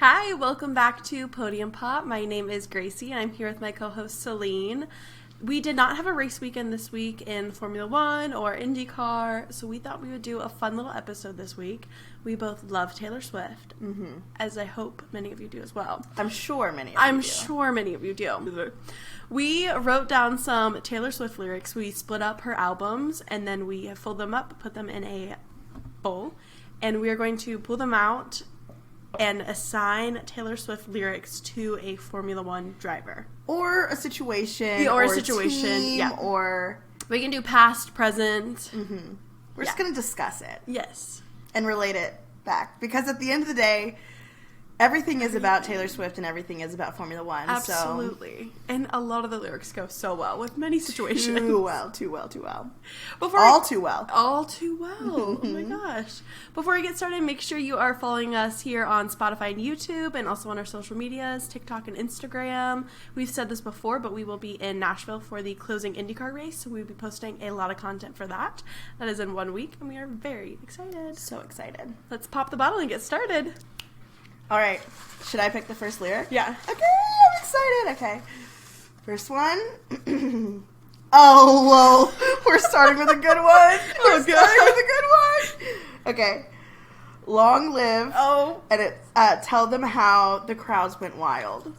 Hi, welcome back to Podium Pop. My name is Gracie, and I'm here with my co-host Celine. We did not have a race weekend this week in Formula One or IndyCar, so we thought we would do a fun little episode this week. We both love Taylor Swift, as I hope many of you do as well. I'm sure many of you do. We wrote down some Taylor Swift lyrics. We split up her albums, and then we fold them up, put them in a bowl, and we are going to pull them out and assign Taylor Swift lyrics to a Formula One driver. Or a situation. Or a situation. Team, yeah. Or... We can do past, present. We're just going to discuss it. Yes. And relate it back. Because at the end of the day, everything is about Taylor Swift and everything is about Formula One. Absolutely. So. And a lot of the lyrics go so well with many situations. Too well. All too well. Oh my gosh. Before we get started, make sure you are following us here on Spotify and YouTube and also on our social medias, TikTok and Instagram. We've said this before, but we will be in Nashville for the closing IndyCar race, so we'll be posting a lot of content for that. That is in 1 week, and we are very excited. So excited. Let's pop the bottle and get started. All right. Should I pick the first lyric? Yeah. Okay, I'm excited. Okay. First one. Oh, whoa. We're starting with a good one. Okay. Long live. Oh. And it tell them how the crowds went wild.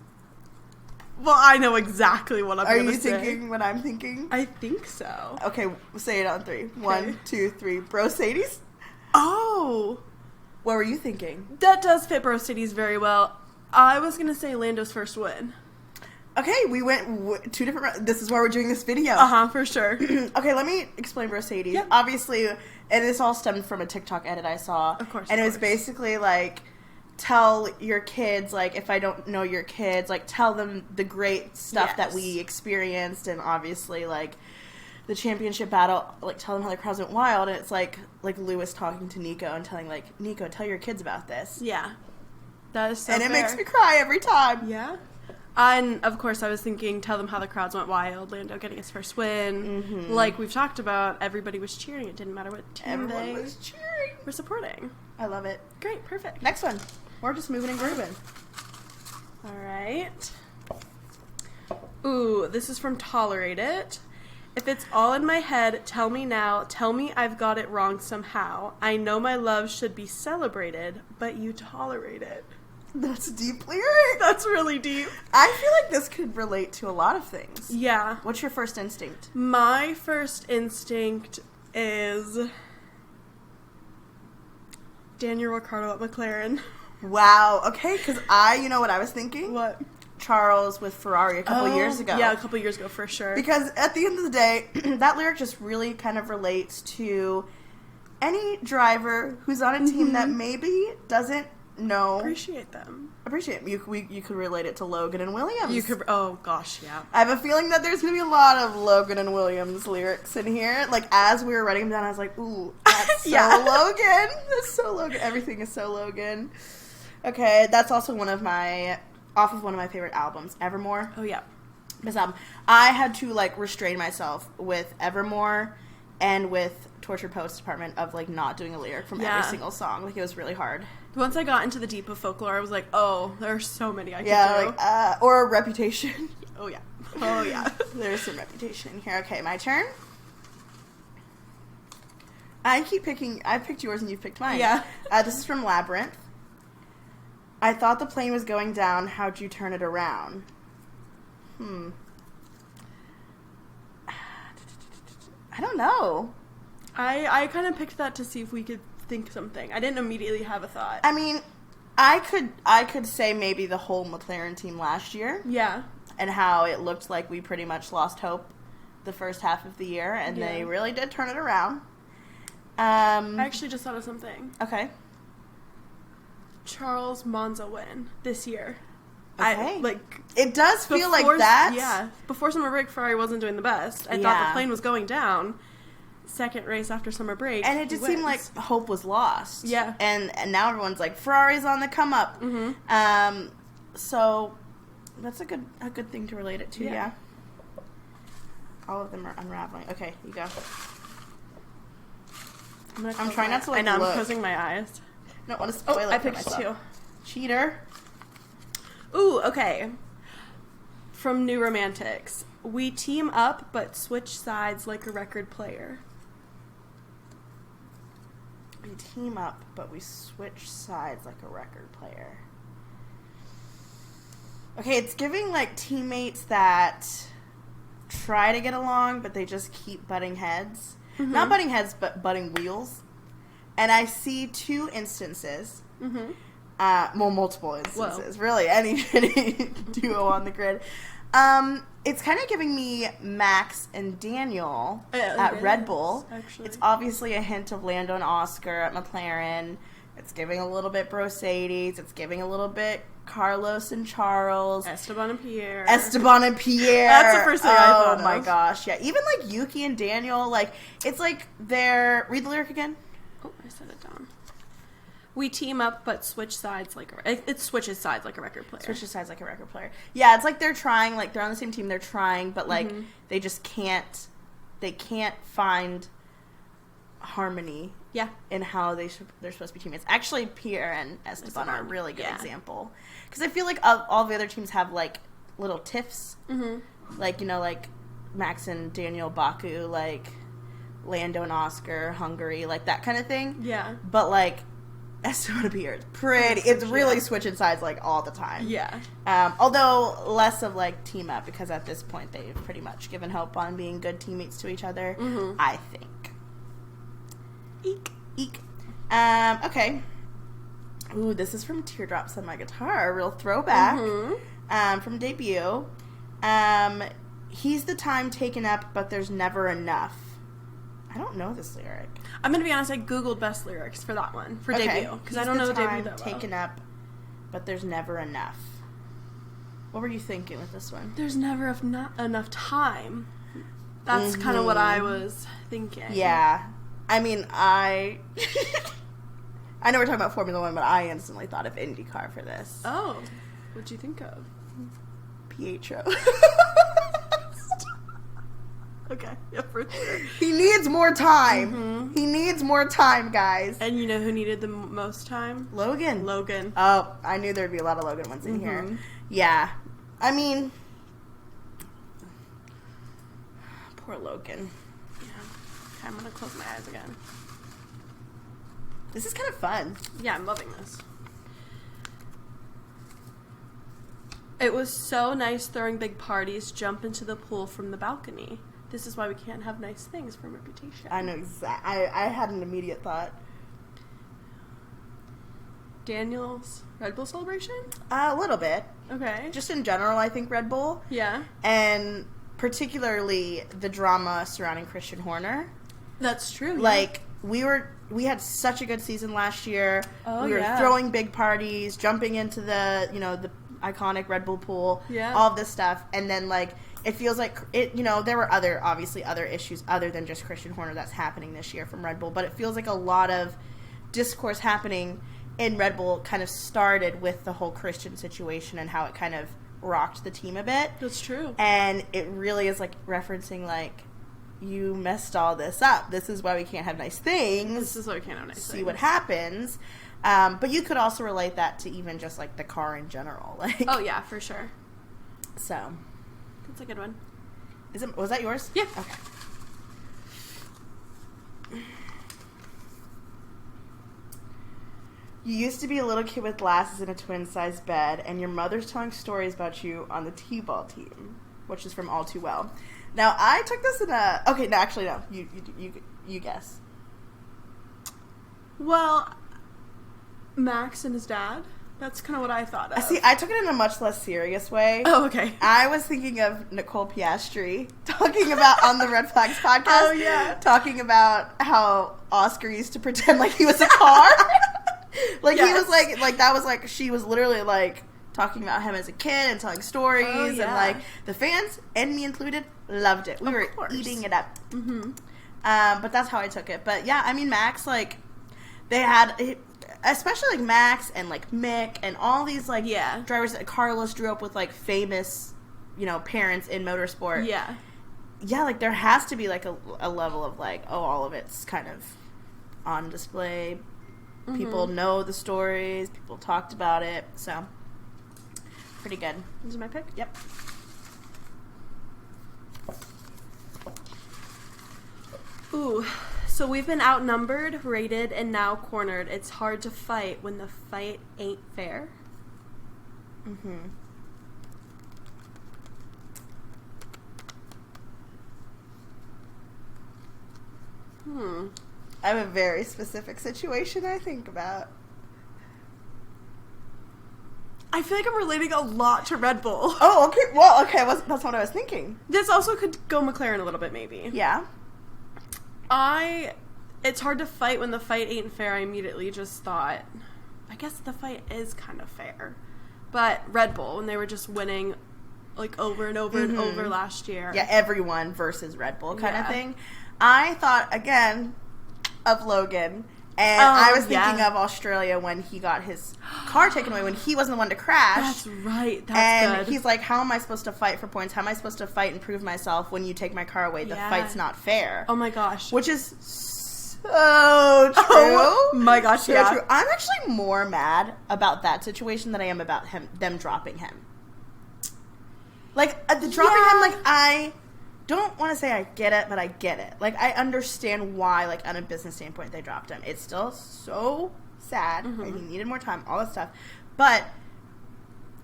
Well, I know exactly what I'm going to say. Are you thinking what I'm thinking? I think so. Okay, say it on three. 1, 2, 3. Brosadies? Oh. What were you thinking? That does fit Brosadies very well. I was going to say Lando's first win. Okay, we went two different... This is why we're doing this video. For sure. Okay, let me explain Brosadies. Yep. Obviously, and this all stemmed from a TikTok edit I saw. Of course. And it was basically like, tell your kids, like, if I don't know your kids, like, tell them the great stuff that we experienced. And obviously, like, the championship battle, like, tell them how the crowds went wild. And it's like Lewis talking to Nico and telling, like, Nico, tell your kids about this. Yeah. That is so And fair. it makes me cry every time. Yeah. And, of course, I was thinking, tell them how the crowds went wild. Lando getting his first win. Like we've talked about, everybody was cheering. It didn't matter what team Everyone was cheering. were supporting. I love it. Great. Perfect. Next one. We're just moving and grooving. All right. Ooh, this is from Tolerate It. If it's all in my head, tell me now. Tell me I've got it wrong somehow. I know my love should be celebrated, but you tolerate it. That's a deep lyric. That's really deep. I feel like this could relate to a lot of things. Yeah. What's your first instinct? My first instinct is Daniel Ricciardo at McLaren. Wow. Okay, because you know what I was thinking? What? Charles with Ferrari a couple years ago. Yeah, a couple years ago for sure. Because at the end of the day, that lyric just really kind of relates to any driver who's on a team that maybe doesn't know. Appreciate You could relate it to Logan and Williams. You could. Oh gosh, yeah. I have a feeling that there's gonna be a lot of Logan and Williams lyrics in here. Like as we were writing them down, I was like, "Ooh, that's so Logan. That's so Logan. Everything is so Logan." Okay, that's also off of one of my favorite albums, Evermore. Oh yeah. This album, I had to like restrain myself with Evermore and with Tortured Poets Department of like not doing a lyric from every single song. Like it was really hard. Once I got into the deep of folklore, I was like, oh, there are so many I could do. Like, or Reputation. Oh, yeah. Oh, yeah. There's some Reputation in here. Okay, my turn. I picked yours and you've picked mine. Yeah. This is from Labyrinth. I thought the plane was going down. How'd you turn it around? I don't know. I kind of picked that to see if we could think something. I didn't immediately have a thought. I mean, I could say maybe the whole McLaren team last year. Yeah. And how it looked like we pretty much lost hope the first half of the year, and they really did turn it around. I actually just thought of something. Okay. Charles Monza win this year. Okay. It does feel like that. Yeah. Before summer break, Ferrari wasn't doing the best. I thought the plane was going down. Second race after summer break. And it just seemed like hope was lost. Yeah. And now everyone's like, Ferrari's on the come up. So that's a good thing to relate it to, yeah. All of them are unraveling. Okay, you go. I'm trying not to look. I know, I'm closing my eyes. I don't want to spoil it I for picked myself. 2. Cheater. Ooh, okay. From New Romantics. We team up but switch sides like a record player. We team up but we switch sides like a record player. Okay, it's giving like teammates that try to get along but they just keep butting heads. Mm-hmm. Not butting heads, but butting wheels. And I see two instances. Mm-hmm. Multiple instances. Whoa. Really, any duo on the grid. It's kind of giving me Max and Daniel at Red Bull. Actually. It's obviously a hint of Lando and Oscar at McLaren. It's giving a little bit Mercedes. It's giving a little bit Carlos and Charles. Esteban and Pierre. That's the first thing I thought of. Oh my gosh, yeah. Even like Yuki and Daniel, like, it's like they're... Read the lyric again. Oh, I said it down. We team up, but switch sides like it switches sides like a record player. Switches sides like a record player. Yeah, it's like they're trying, like they're on the same team, they're trying, but like they just can't. They can't find harmony. Yeah. In how they're supposed to be teammates. Actually, Pierre and Esteban are a really good example because I feel like all the other teams have like little tiffs, like like Max and Daniel, Baku, like Lando and Oscar, Hungary, like that kind of thing. Yeah. But like. Esteban and Pierre is pretty. It's really switching sides like all the time. Yeah. Although less of like team up because at this point they've pretty much given hope on being good teammates to each other. I think. Eek. Okay. Ooh, this is from Teardrops on My Guitar. A real throwback. From debut. He's the time taken up, but there's never enough. I don't know this lyric. I'm going to be honest, I Googled best lyrics for that one, for debut, because I don't know the debut that well. Taken up, but there's never enough. What were you thinking with this one? There's never enough time. That's kind of what I was thinking. Yeah. I mean, I know we're talking about Formula One, but I instantly thought of IndyCar for this. Oh. What'd you think of? Pietro. Okay, yeah, for sure. He needs more time. He needs more time, guys. And you know who needed the most time? Logan. Oh, I knew there'd be a lot of Logan ones in here. Yeah. I mean, poor Logan. Yeah. Okay, I'm going to close my eyes again. This is kind of fun. Yeah, I'm loving this. It was so nice throwing big parties, jump into the pool from the balcony. This is why we can't have nice things from Reputation. I know exactly. I had an immediate thought. Daniel's Red Bull celebration? A little bit. Okay. Just in general, I think Red Bull. Yeah. And particularly the drama surrounding Christian Horner. That's true. Like, we had such a good season last year. Oh, we were throwing big parties, jumping into the iconic Red Bull pool. Yeah. All of this stuff. And then, like, it feels like there were other issues other than just Christian Horner that's happening this year from Red Bull, but it feels like a lot of discourse happening in Red Bull kind of started with the whole Christian situation and how it kind of rocked the team a bit. That's true. And it really is like referencing like, you messed all this up. This is why we can't have nice things. This is why we can't have nice things. See what happens. But you could also relate that to even just like the car in general. Like, oh yeah, for sure. So. That's a good one. Was that yours? Yeah. Okay. You used to be a little kid with glasses in a twin-sized bed, and your mother's telling stories about you on the T-ball team, which is from All Too Well. Now, I took this in a... Okay, no, actually, no. You guess. Well, Max and his dad. That's kind of what I thought of. See, I took it in a much less serious way. Oh, okay. I was thinking of Nicole Piastri talking about on the Red Flags podcast. Oh, yeah. Talking about how Oscar used to pretend like he was a car. Like, yes. He was like that was like, she was literally like talking about him as a kid and telling stories. Oh, yeah. And like, the fans, and me included, loved it. We were eating it up. Mm-hmm. But that's how I took it. But yeah, I mean, Max, like, they had... Especially, like, Max and, like, Mick and all these, like, drivers that Carlos drew up with, like, famous, parents in motorsport. Yeah. Yeah, like, there has to be, like, a level of, like, all of it's kind of on display. Mm-hmm. People know the stories. People talked about it. So, Pretty good. This is my pick? Yep. Ooh, so we've been outnumbered, rated, and now cornered. It's hard to fight when the fight ain't fair. Mm-hmm. I have a very specific situation I think about. I feel like I'm relating a lot to Red Bull. Oh, okay. Well, okay. That's what I was thinking. This also could go McLaren a little bit, maybe. Yeah. It's hard to fight when the fight ain't fair. I immediately just thought, I guess the fight is kind of fair. But Red Bull, when they were just winning, like, over and over and over last year. Yeah, everyone versus Red Bull kind of thing. I thought, again, of Logan. And I was thinking of Australia when he got his car taken away, when he wasn't the one to crash. That's right. That's good. He's like, how am I supposed to fight for points? How am I supposed to fight and prove myself when you take my car away? The fight's not fair. Oh, my gosh. Which is so true. Oh, my gosh, so true. I'm actually more mad about that situation than I am about them dropping him. Like, the dropping him, like, I don't want to say I get it, but I get it. Like, I understand why, like, on a business standpoint, they dropped him. It's still so sad, and he needed more time, all that stuff. But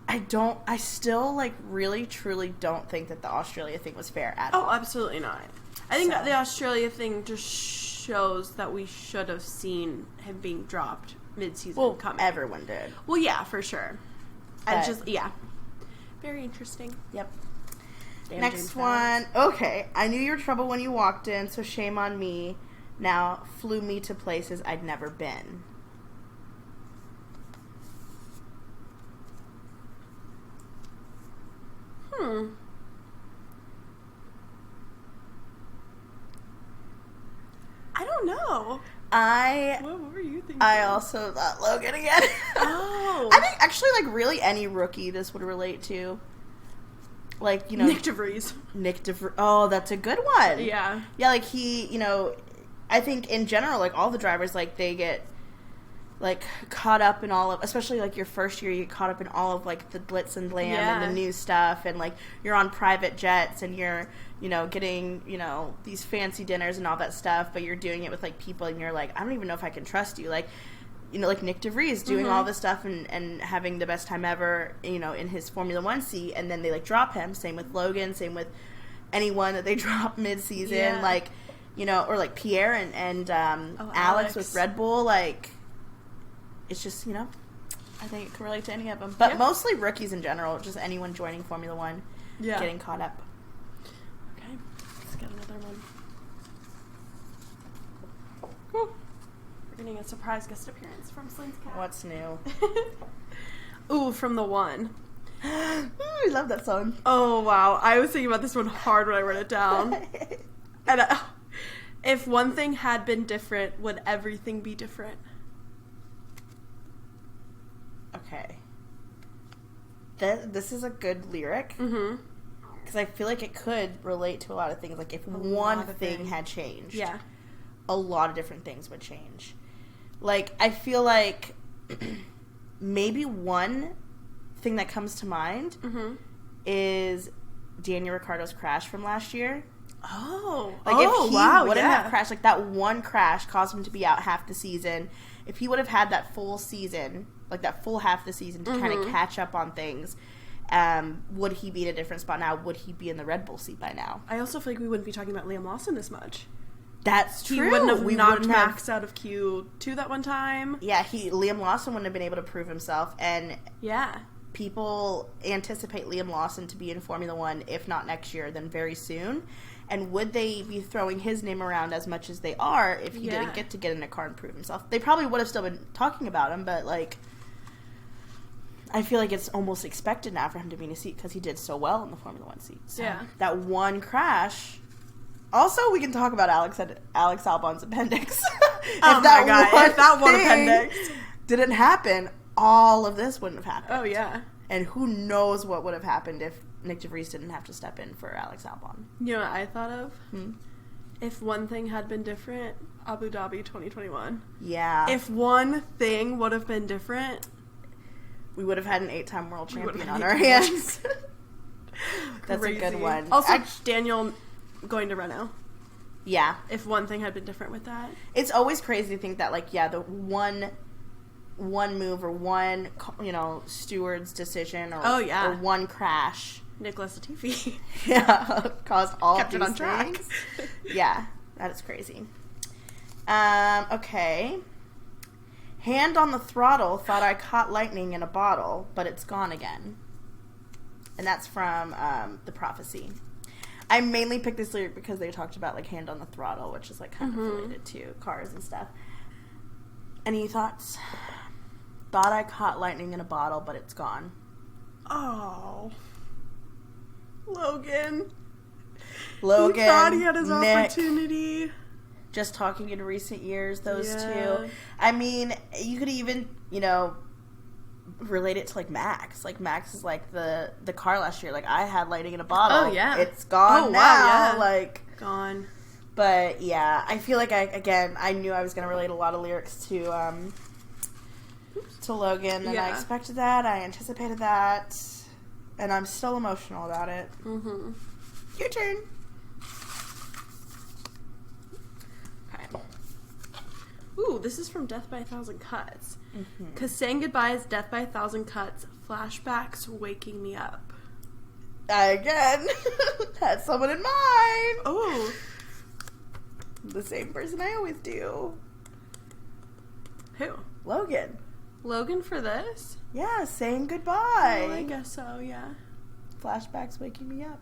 I still, like, really, truly don't think that the Australia thing was fair at all. Oh, absolutely not. I think that the Australia thing just shows that we should have seen him being dropped mid-season coming. Everyone did. Well, yeah, for sure. And just, very interesting. Yep. Next one. Okay. I knew you were trouble when you walked in, so shame on me. Now flew me to places I'd never been. I don't know. What were you thinking? I also thought Logan again. Oh. I think actually, like, really any rookie this would relate to. Like, you know, Nick DeVries. Oh, that's a good one. Yeah. Yeah, like, he, you know, I think in general, like, all the drivers, like, they get, like, caught up in all of, especially, like, your first year, you get caught up in all of, like, the glitz and glam and the new stuff, and, like, you're on private jets, and you're, you know, getting, you know, these fancy dinners and all that stuff, but you're doing it with, like, people, and you're like, I don't even know if I can trust you. Like, you know, like Nick DeVries doing all this stuff and having the best time ever, you know, in his Formula One seat, and then they, like, drop him. Same with Logan, same with anyone that they drop mid-season, like, you know, or, like, Pierre and Alex with Red Bull, like, it's just, you know, I think it can relate to any of them. But mostly rookies in general, just anyone joining Formula One, getting caught up. Okay, let's get another one. We're getting a surprise guest appearance from Celine's cat. What's new? Ooh, from The One. I love that song. Oh, wow. I was thinking about this one hard when I wrote it down. And if one thing had been different, would everything be different? Okay. This is a good lyric. Because I feel like it could relate to a lot of things. Like, if one thing had changed, a lot of different things would change. Like, I feel like maybe one thing that comes to mind is Daniel Ricciardo's crash from last year. Oh. Like, if he wouldn't have crashed, like, that one crash caused him to be out half the season. If he would have had that full season, like, that full half the season to kind of catch up on things, would he be in a different spot now? Would he be in the Red Bull seat by now? I also feel like we wouldn't be talking about Liam Lawson as much. That's true. He wouldn't have knocked Max out of Q2 that one time. Yeah, Liam Lawson wouldn't have been able to prove himself, and people anticipate Liam Lawson to be in Formula One, if not next year, then very soon. And would they be throwing his name around as much as they are if he didn't get in a car and prove himself? They probably would have still been talking about him, but, like, I feel like it's almost expected now for him to be in a seat because he did so well in the Formula One seat. So that one crash. Also, we can talk about Alex Albon's appendix. If that one appendix didn't happen, all of this wouldn't have happened. Oh, yeah. And who knows what would have happened if Nick DeVries didn't have to step in for Alex Albon. You know what I thought of? If one thing had been different, Abu Dhabi 2021. Yeah. If one thing would have been different, we would have had an 8-time world champion on our hands. That's Crazy. a good one. Also, Daniel going to Renault. Yeah. If one thing had been different with that. It's always crazy to think that, like, yeah, the one move or one, you know, steward's decision or, or one crash. Nicholas Latifi. Yeah. Caused all Kept of it these on track. things. Yeah. That is crazy. Okay. Hand on the throttle, thought I caught lightning in a bottle, but it's gone again. And that's from The Prophecy. I mainly picked this lyric because they talked about, like, hand on the throttle, which is, like, kind of related to cars and stuff. Any thoughts? Thought I caught lightning in a bottle, but it's gone. Oh. Logan. He thought he had his opportunity. Just talking in recent years, those two. I mean, you could even, you know, relate it to, like, Max. Like, Max is, like, the car last year. Like, I had lightning in a bottle. Oh, yeah. It's gone now. Wow, yeah. Like, gone. But, yeah, I feel like, I knew I was going to relate a lot of lyrics to Logan. And I expected that. I anticipated that. And I'm still emotional about it. Mm-hmm. Your turn. Ooh, this is from Death by a Thousand Cuts. Because saying goodbye is death by a thousand cuts. Flashbacks waking me up. I, again, had someone in mind. Oh. The same person I always do. Who? Logan. Logan for this? Yeah, saying goodbye. Oh, I guess so, yeah. Flashbacks waking me up.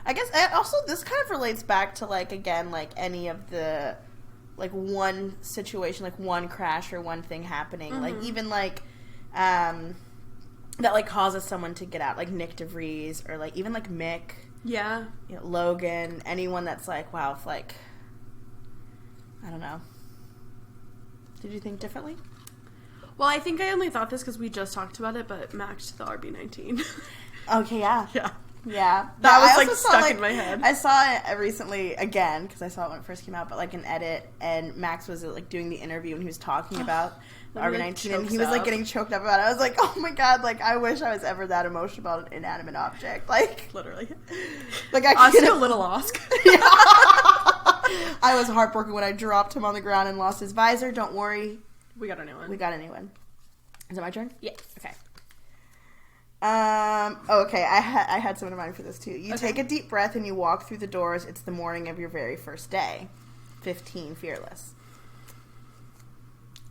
I guess, also, this kind of relates back to, like, again, like, any of the... like, one situation, like, one crash or one thing happening. Like, even, like, that, like, causes someone to get out. Like, Nick DeVries or, like, even, like, Mick. Yeah. You know, Logan. Anyone that's, like, wow, if, like, I don't know. Did you think differently? Well, I think I only thought this because we just talked about it, but Max to the RB19. Okay, yeah. Yeah. Yeah. That was, like, stuck in my head. I saw it recently, again, because I saw it when it first came out, but, like, an edit, and Max was, like, doing the interview, and he was talking about the RB19, and he was, like, getting choked up about it. I was like, oh, my God, like, I wish I was ever that emotional about an inanimate object. Like, literally. Like, I Oscar Little Oscar. Yeah. I was heartbroken when I dropped him on the ground and lost his visor. Don't worry. We got a new one. We got a new one. Is it my turn? Yes. Okay. Okay, I had someone in mind for this too. You take a deep breath and you walk through the doors. It's the morning of your very first day. 15, Fearless.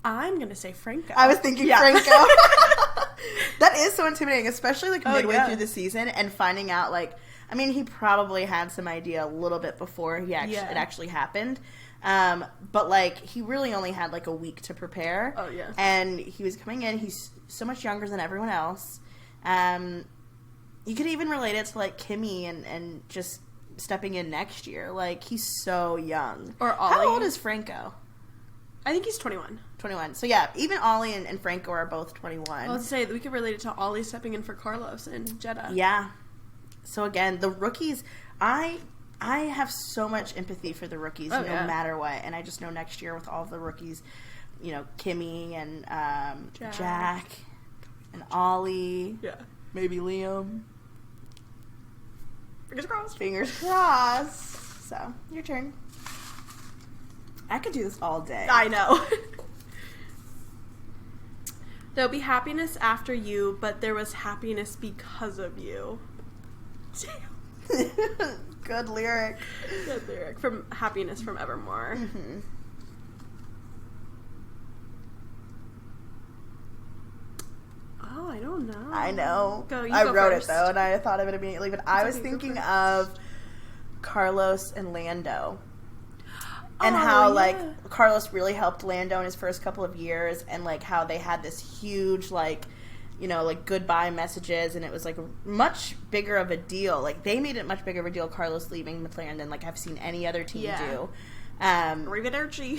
I'm going to say Franco. I was thinking Franco. That is so intimidating, especially, like, midway through the season and finding out, like, I mean, he probably had some idea a little bit before it actually happened. But, like, he really only had, like, a week to prepare. Oh, yeah. And he was coming in. He's so much younger than everyone else. You could even relate it to, like, Kimmy and just stepping in next year. Like, he's so young. Or Ollie. How old is Franco? I think he's 21. 21. So, yeah, even Ollie and Franco are both 21. I was to say, we could relate it to Ollie stepping in for Carlos in Jeddah. Yeah. So, again, the rookies, I have so much empathy for the rookies no matter what. And I just know next year with all of the rookies, you know, Kimmy and Jack and Ollie. Yeah. Maybe Liam. Fingers crossed. Fingers crossed. So, your turn. I could do this all day. I know. There'll be happiness after you, but there was happiness because of you. Good lyric. Good lyric. From Happiness from Evermore. Mm-hmm. Oh, I don't know. I know. I wrote first. it, though, and I thought of it immediately, but I was thinking of Carlos and Lando. And how, like, Carlos really helped Lando in his first couple of years, and, like, how they had this huge, like, you know, like, goodbye messages, and it was, like, much bigger of a deal. Like, they made it much bigger of a deal, Carlos leaving McLaren, than, like, I've seen any other team do. Arrivederci.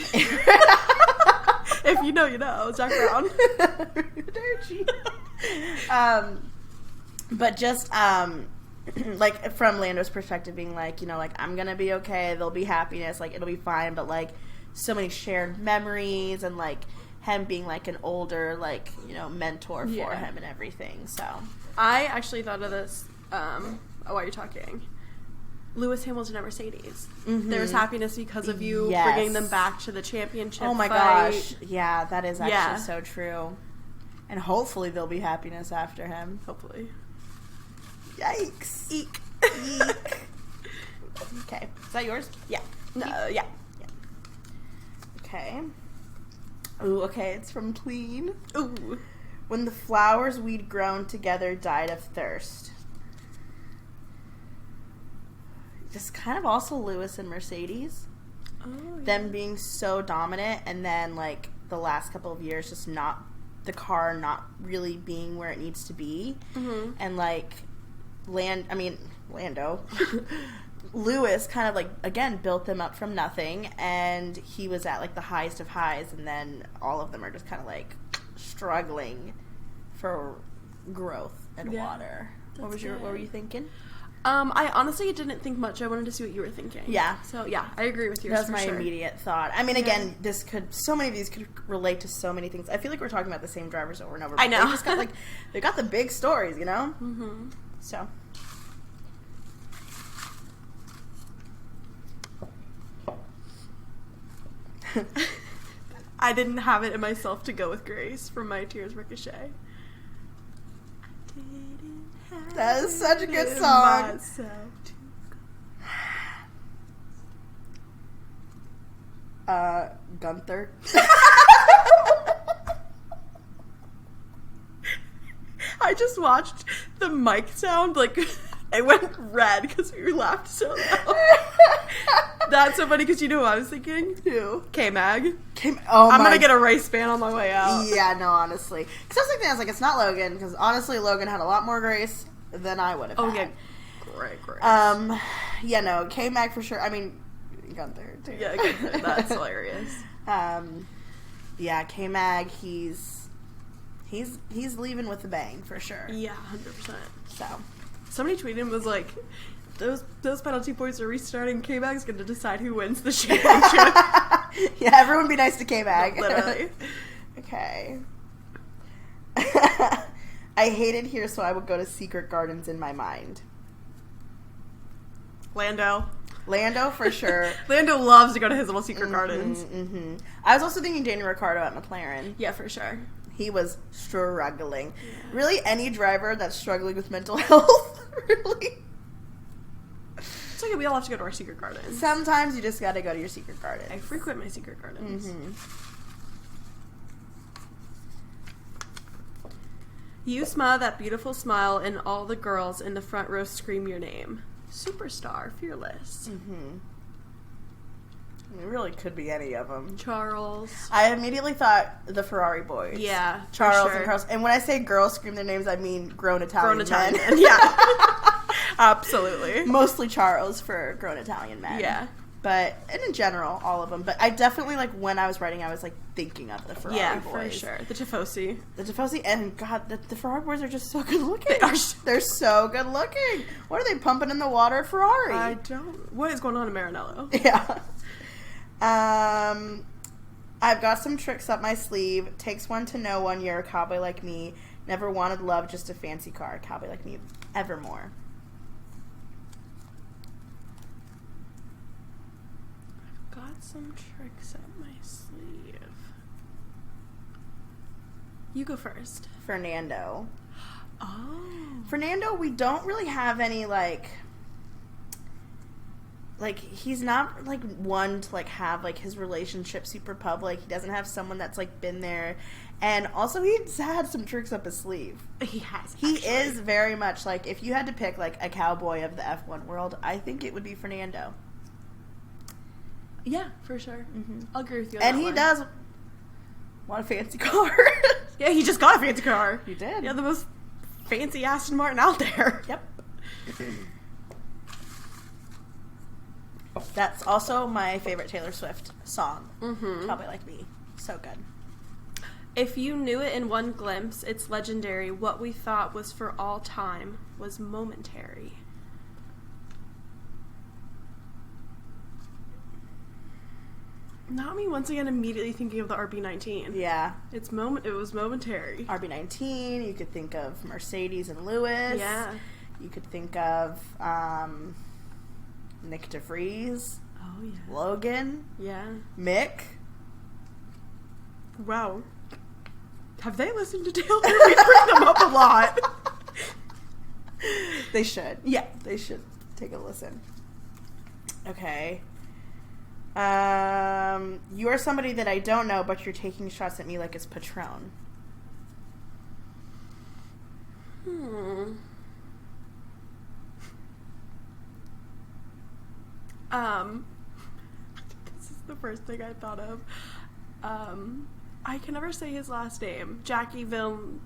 If you know, you know. Zach Brown. Arrivederci. But just, like, from Lando's perspective, being like, you know, like, I'm gonna be okay, there'll be happiness, like, it'll be fine, but, like, so many shared memories, and, like, him being like an older, like, you know, mentor for him and everything. So I actually thought of this while you're talking. Lewis Hamilton and Mercedes. There's happiness because of you bringing them back to the championship. Oh my gosh. Yeah, that is actually so true. And hopefully there'll be happiness after him. Hopefully. Yikes. Eek. Eek. Okay. Is that yours? Yeah. Yeah. Okay. Ooh, okay. It's from Clean. Ooh. When the flowers we'd grown together died of thirst. Just kind of also Lewis and Mercedes. Oh, yeah. Them being so dominant, and then, like, the last couple of years just not, the car not really being where it needs to be. And, like, Lando. Lewis kind of, like, again, built them up from nothing, and he was at, like, the highest of highs, and then all of them are just kind of, like, struggling for growth and water. What were you thinking? I honestly didn't think much. I wanted to see what you were thinking. Yeah. So, yeah, I agree with yours. That's my immediate thought. I mean, again, so many of these could relate to so many things. I feel like we're talking about the same drivers over and over. I know. They just got, like, they got the big stories, you know? So. I didn't have it in myself to go with Grace from My Tears Ricochet. That is such a good song. Gunther. I just watched the mic sound, like, it went red because we laughed so loud. That's so funny because you know who I was thinking? Who? K-Mag. I'm going to get a race band on my way out. Yeah, no, honestly. Because I was thinking, it's not Logan, because honestly, Logan had a lot more grace than I would have had. Yeah. Great. Yeah, no, K-Mag for sure. I mean, Gunther, too. Yeah, Gunther. That's hilarious. Yeah, K-Mag, he's leaving with a bang, for sure. Yeah, 100%. So. Somebody tweeted and was like, those penalty points are restarting. K-Mag's going to decide who wins the championship. Yeah, everyone be nice to K-Mag. Literally. Okay. I hated here, so I would go to Secret Gardens in my mind. Lando, for sure. Lando loves to go to his little secret gardens. I was also thinking Daniel Ricciardo at McLaren. Yeah, for sure. He was struggling. Yeah. Really, any driver that's struggling with mental health, really. It's okay, we all have to go to our secret gardens. Sometimes you just gotta go to your secret garden. I frequent my secret gardens. Yusma, that beautiful smile, and all the girls in the front row scream your name. Superstar, fearless. It really could be any of them. Charles. I immediately thought the Ferrari boys. Yeah, Charles and Carlos. And when I say girls scream their names, I mean grown Italian men. Yeah. Absolutely. Mostly Charles for grown Italian men. Yeah. But, and in general, all of them. But I definitely, like, when I was writing, I was, like, thinking of the Ferrari boys. Yeah, for sure. The Tifosi. And, God, the Ferrari boys are just so good looking. They're so good looking. What are they pumping in the water at Ferrari? I don't... What is going on in Maranello? Yeah. I've got some tricks up my sleeve. Takes one to know one. You're a cowboy like me. Never wanted love, just a fancy car. Cowboy like me, evermore. Got some tricks up my sleeve. You go first. Fernando. Oh. Fernando, we don't really have any, like, he's not, like, one to, like, have, like, his relationship super public. He doesn't have someone that's, like, been there. And also, he's had some tricks up his sleeve. He has, He is very much, like, if you had to pick, like, a cowboy of the F1 world, I think it would be Fernando. Yeah, for sure. I'll agree with you on and that he one. does want a fancy car. Yeah, he just got a fancy car. He did. Yeah, the most fancy Aston Martin out there. Yep. That's also my favorite Taylor Swift song. Cowboy Like Me. So good. If you knew it in one glimpse, it's legendary. What we thought was for all time was momentary. Not me once again immediately thinking of the RB19. Yeah. It was momentary. RB19, you could think of Mercedes and Lewis. Yeah. You could think of Nick DeVries. Oh, yeah. Logan. Yeah. Mick. Wow. Have they listened to Taylor? We bring them up a lot. They should. Yeah. They should take a listen. Okay. You are somebody that I don't know, but you're taking shots at me like it's Patron. This is the first thing I thought of. I can never say his last name. Jackie Ville.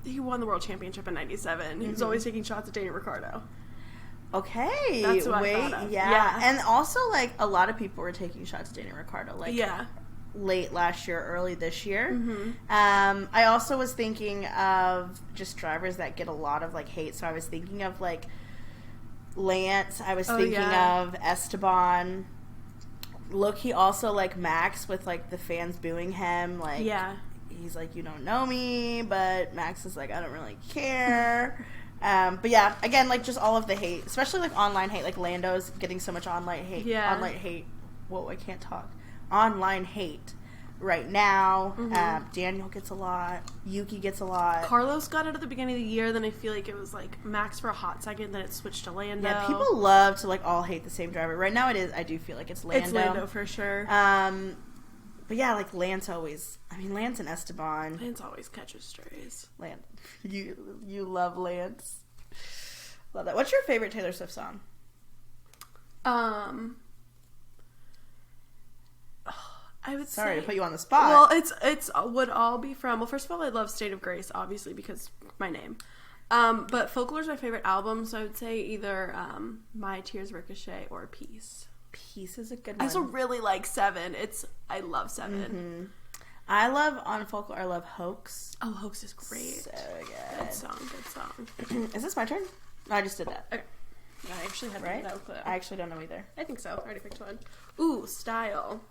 He won the world championship in '97. He was always taking shots at Daniel Ricciardo. Okay. That's what I thought of. Yeah. And also, like, a lot of people were taking shots at Daniel Ricciardo. Like, yeah. Late last year, early this year. Mm-hmm. I also was thinking of just drivers that get a lot of, like, hate. So I was thinking of, like, Lance. I was thinking of Esteban. Low-key also, like, Max with, like, the fans booing him. Like, yeah. He's like, you don't know me, but Max is like, I don't really care. But yeah, again, like, just all of the hate, especially, like, online hate. Like, Lando's getting so much online hate. Yeah. Online hate. Whoa, I can't talk. Online hate right now. Mm-hmm. Daniel gets a lot. Yuki gets a lot. Carlos got it at the beginning of the year, then I feel like it was, like, Max for a hot second, then it switched to Lando. Yeah, people love to, like, all hate the same driver. Right now it is, I do feel like it's Lando. It's Lando for sure. But yeah, like, Lance always, I mean, Lance and Esteban. Lance always catches strays. Lance. You love Lance. Love that. What's your favorite Taylor Swift song? I would Sorry say, to put you on the spot. Well, it's would all be from, well, first of all, I love State of Grace, obviously, because my name. But Folklore's my favorite album, so I would say either My Tears Ricochet or Peace. Peace is a good one. I also really like Seven. I love Seven. Mm-hmm. I love, on Folklore, I love Hoax. Oh, Hoax is great. So good. Good song. Is this my turn? No, I just did that. Okay. I actually had Right? that clue. I actually don't know either. I think so. I already picked one. Ooh, style.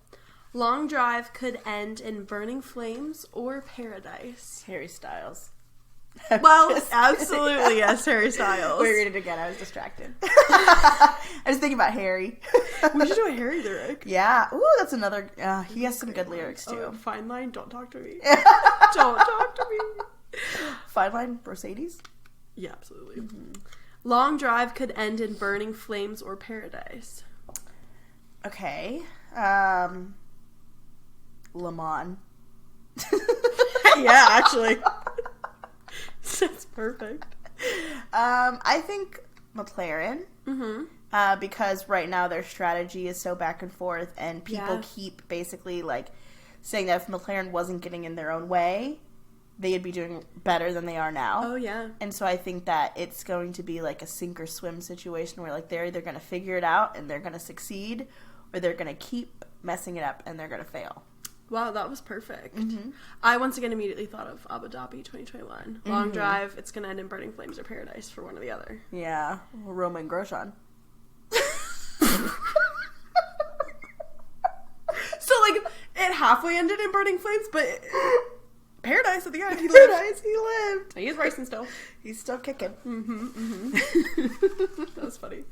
Long drive could end in burning flames or paradise. Harry Styles. Well, absolutely, yes, Harry Styles. We read it again. I was distracted. I was thinking about Harry. We should do a Harry lyric. Yeah. Ooh, that's another. He has some good lyrics too. Oh, fine line. Don't talk to me. Don't talk to me. Fine line. Mercedes. Yeah, absolutely. Mm-hmm. Long drive could end in burning flames or paradise. Okay. Le Mans. Yeah, actually. That's perfect. I think McLaren. Mm-hmm. Because right now their strategy is so back and forth, and people keep basically, like, saying that if McLaren wasn't getting in their own way, they'd be doing better than they are now. Oh, yeah. And so I think that it's going to be like a sink or swim situation where, like, they're either going to figure it out and they're going to succeed, or they're going to keep messing it up and they're going to fail. Wow, that was perfect. Mm-hmm. I once again immediately thought of Abu Dhabi 2021. Long drive, it's going to end in burning flames or paradise for one or the other. Yeah. Roman Grosjean. So, like, it halfway ended in burning flames, but paradise at the end. He lived. Paradise, he lived. He is racing still. He's still kicking. Mm-hmm. That was funny.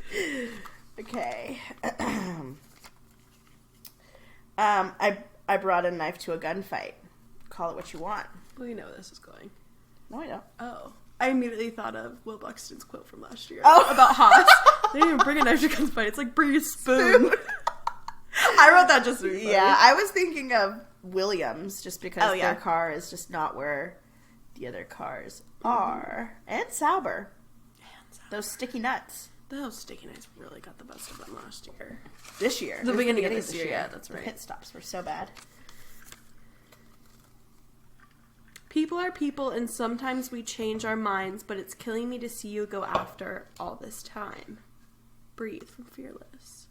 Okay. I brought a knife to a gunfight. Call it what you want. Well, you know where this is going. No, I don't. Oh. I immediately thought of Will Buxton's quote from last year. Oh. About Haas. They didn't even bring a knife to gunfight. It's like, bring a spoon. I wrote that just to be funny. Yeah, I was thinking of Williams, just because yeah. their car is just not where the other cars are. And Sauber. Those sticky nuts. Those sticky nuts really got the best of them last year. This year. The beginning of this year, yeah, that's right. The pit stops were so bad. People are people, and sometimes we change our minds, but it's killing me to see you go after all this time. Breathe from Fearless.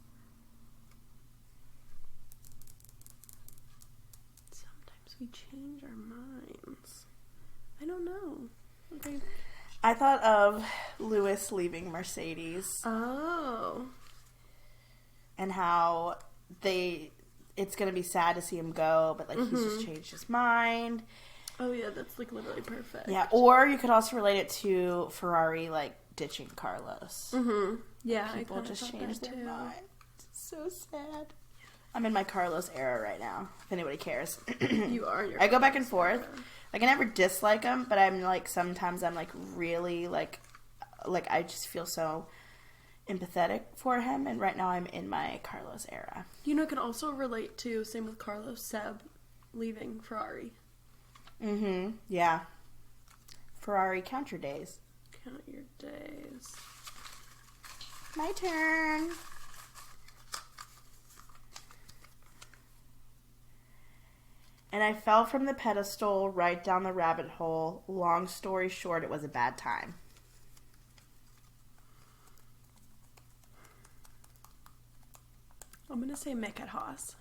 Sometimes we change our minds. I don't know. Okay. I thought of Lewis leaving Mercedes. Oh. And how they it's gonna be sad to see him go, but like he's just changed his mind. Oh yeah, that's like literally perfect. Yeah, or you could also relate it to Ferrari like ditching Carlos. Yeah, people just changed their mind. It's so sad. I'm in my Carlos era right now. If anybody cares, you are. I go back and forth. Like I never dislike him, but I'm like sometimes I'm like really like I just feel so empathetic for him, and right now I'm in my Carlos era. You know, it can also relate to, same with Carlos, Seb leaving Ferrari. Yeah. Ferrari, count your days. Count your days. My turn. And I fell from the pedestal right down the rabbit hole. Long story short, it was a bad time. I'm going to say Mick at Haas.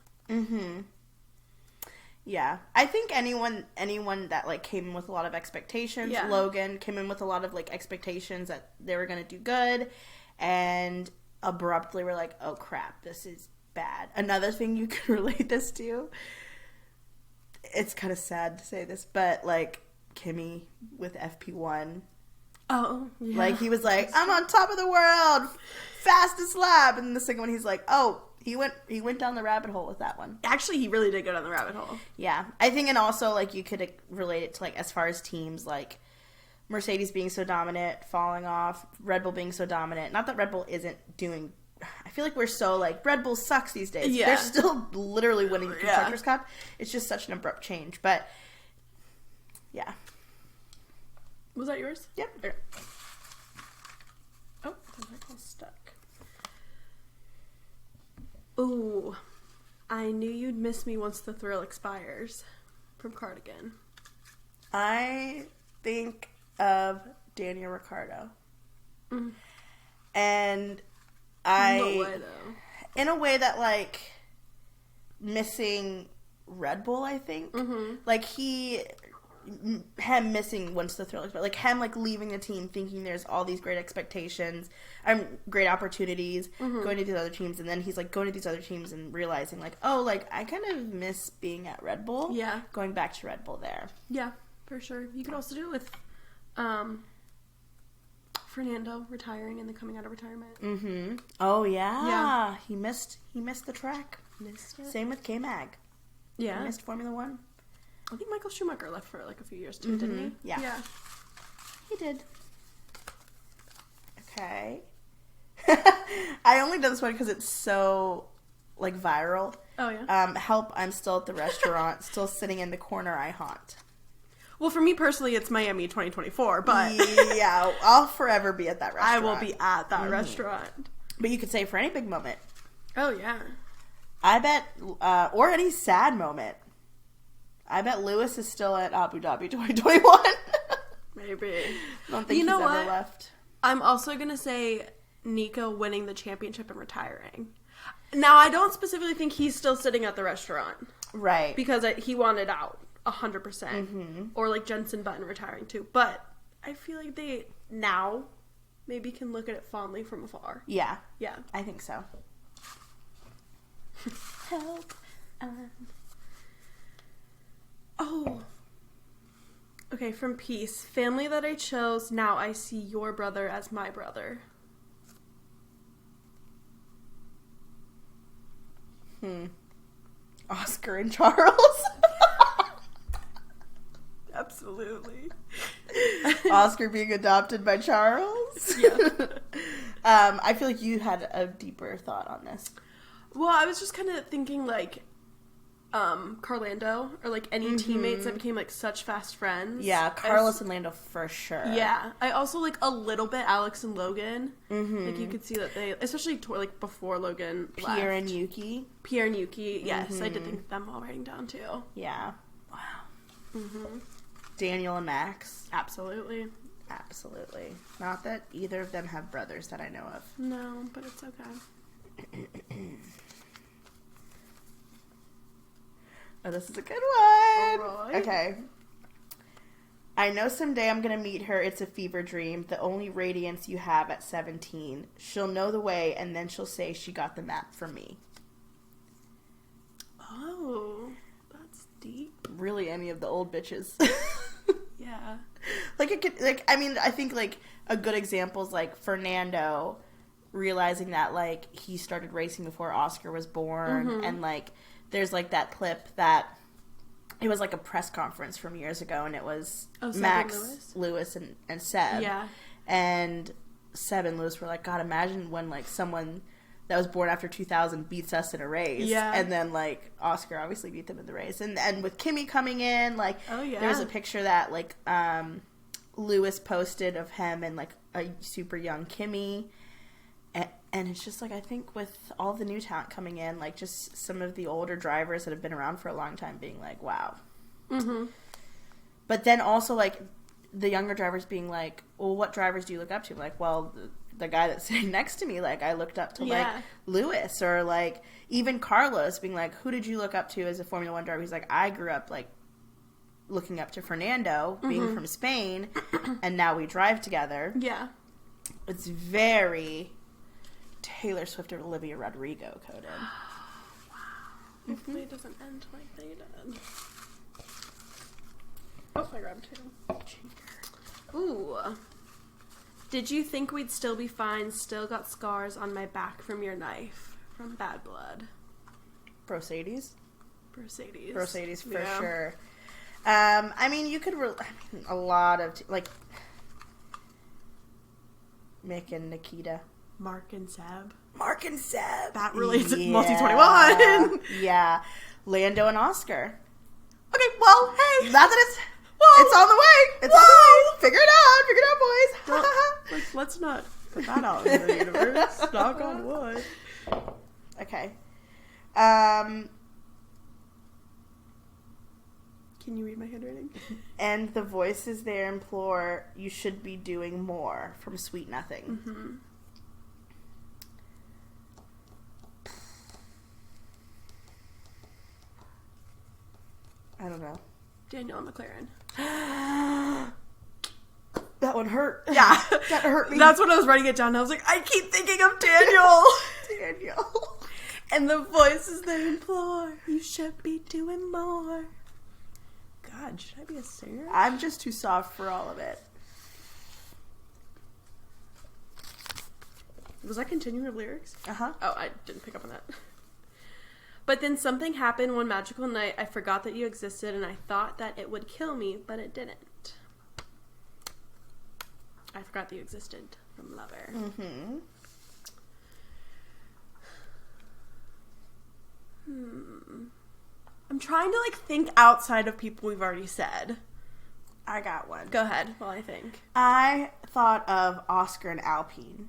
Yeah. I think anyone that, like, came in with a lot of expectations. Yeah. Logan came in with a lot of, like, expectations that they were going to do good. And abruptly were like, oh, crap, this is bad. Another thing you could relate this to, it's kind of sad to say this, but, like, Kimi with FP1. Oh, yeah. Like, he was like, I'm on top of the world, fastest lap. And the second one, he's like, oh, he went down the rabbit hole with that one. Actually, he really did go down the rabbit hole. Yeah. I think, and also, like, you could relate it to, like, as far as teams, like, Mercedes being so dominant, falling off, Red Bull being so dominant. Not that Red Bull isn't doing... I feel like we're so, like, Red Bull sucks these days. Yeah. They're still literally winning the Constructors' Cup. It's just such an abrupt change. But, yeah. Was that yours? Yep. Okay. Oh, I'm stuck. Ooh. I knew you'd miss me once the thrill expires. From Cardigan. I think of Daniel Ricciardo. And no way, though. In a way that, like, missing Red Bull, I think. Like, him missing once the thrill expires. Like, him, like, leaving the team thinking there's all these great expectations, great opportunities, going to these other teams, and then he's, like, going to these other teams and realizing, like, oh, like, I kind of miss being at Red Bull. Yeah. Going back to Red Bull there. Yeah. For sure. You could also do it with Fernando retiring and then coming out of retirement. Oh, yeah. He missed the track. Missed it. Same with K-Mag. Yeah. He missed Formula 1. I think Michael Schumacher left for, like, a few years, too, didn't he? Yeah. He did. Okay. I only did this one because it's so, like, viral. Oh, yeah? Help, I'm still at the restaurant, still sitting in the corner I haunt. Well, for me personally, it's Miami 2024, but... yeah, I'll forever be at that restaurant. I will be at that restaurant. But you could say for any big moment. Oh, yeah. I bet, or any sad moment. I bet Lewis is still at Abu Dhabi 2021. Maybe. I don't think he's ever left. I'm also going to say Nico winning the championship and retiring. Now, I don't specifically think he's still sitting at the restaurant. Right. Because he wanted out. 100%. Or like Jensen Button retiring too. But I feel like they now maybe can look at it fondly from afar. Yeah. Yeah. I think so. Help. Oh. Okay, from Peace. Family that I chose, now I see your brother as my brother. Oscar and Charles. Absolutely. Oscar being adopted by Charles. Yeah. I feel like you had a deeper thought on this. Well, I was just kind of thinking, like, Carlando, or, like, any teammates that became, like, such fast friends. Yeah, Carlos and Lando for sure. Yeah. I also, like, a little bit Alex and Logan. Like, you could see that they, especially, like, before Logan left. Pierre and Yuki, yes. I did think them all writing down, too. Yeah. Wow. Daniel and Max. Absolutely. Not that either of them have brothers that I know of. No, but it's okay. Oh, this is a good one. Right. Okay. I know someday I'm going to meet her. It's a fever dream. The only radiance you have at 17. She'll know the way, and then she'll say she got the map from me. Oh, that's deep. Really, any of the old bitches. Yeah. Like, it could, like, I mean, I think, like, a good example is, like, Fernando realizing that, like, he started racing before Oscar was born, and, like, there's, like, that clip that it was, like, a press conference from years ago, and it was Max, Lewis, and Seb. Yeah. And Seb and Lewis were like, God, imagine when, like, someone that was born after 2000 beats us in a race. Yeah. And then, like, Oscar obviously beat them in the race. And with Kimmy coming in, like, there's a picture that, like, Lewis posted of him and, like, a super young Kimmy. And it's just, like, I think with all the new talent coming in, like, just some of the older drivers that have been around for a long time being like, wow. Mm-hmm. But then also, like, the younger drivers being like, well, what drivers do you look up to? Like, well, the guy that's sitting next to me, like, I looked up to, like, Lewis, or, like, even Carlos being like, who did you look up to as a Formula One driver? He's like, I grew up, like, looking up to Fernando, being from Spain, and now we drive together. Yeah. It's very Taylor Swift or Olivia Rodrigo coded. Wow. Hopefully it doesn't end like they did. Oh, I grabbed two. Ooh. Did you think we'd still be fine? Still got scars on my back from your knife. From Bad Blood. Mercedes for sure. I mean, you could a lot of like Mick and Nikita. Mark and Seb. That relates to Multi-21. Yeah. Lando and Oscar. Okay, well, hey. Not that it's on the way. It's on the way. Figure it out, boys. Let's not put that out in the universe. Knock on wood. Okay. Can you read my handwriting? And the voices there implore, you should be doing more, from Sweet Nothing. Mm-hmm. I don't know. Daniel McLaren. That one hurt. Yeah. That hurt me. That's when I was writing it down. I was like, I keep thinking of Daniel. Daniel. And the voices that implore, you should be doing more. God, should I be a singer? I'm just too soft for all of it. Was that continuing lyrics? Uh-huh. Oh, I didn't pick up on that. But then something happened one magical night. I forgot that you existed, and I thought that it would kill me, but it didn't. I forgot that you existed from Lover. Mm-hmm. I'm trying to, like, think outside of people we've already said. I got one. Go ahead while I think. I thought of Oscar and Alpine.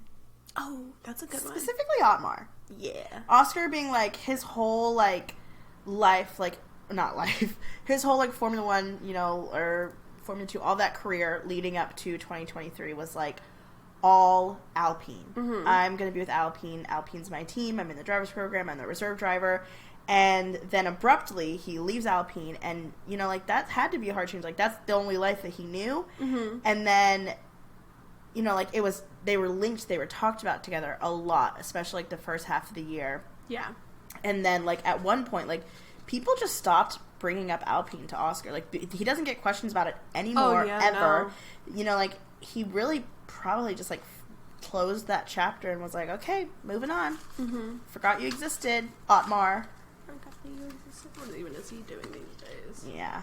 Oh, that's a good one. Specifically Otmar. Yeah. Oscar being, like, his whole, like, life, like, not life, his whole, like, Formula 1, you know, or Formula 2, all that career leading up to 2023 was, like, all Alpine. Mm-hmm. I'm going to be with Alpine. Alpine's my team. I'm in the driver's program. I'm the reserve driver. And then abruptly, he leaves Alpine, and, you know, like, that had to be a hard change. Like, that's the only life that he knew. Mm-hmm. And then, you know, like, it was, they were linked, they were talked about together a lot, especially, like, the first half of the year. Yeah. And then, like, at one point, like, people just stopped bringing up Alpine to Oscar. Like, he doesn't get questions about it anymore, ever. No. You know, like, he really probably just, like, closed that chapter and was like, okay, moving on. Mm-hmm. Forgot you existed, Otmar. What even is he doing these days? Yeah.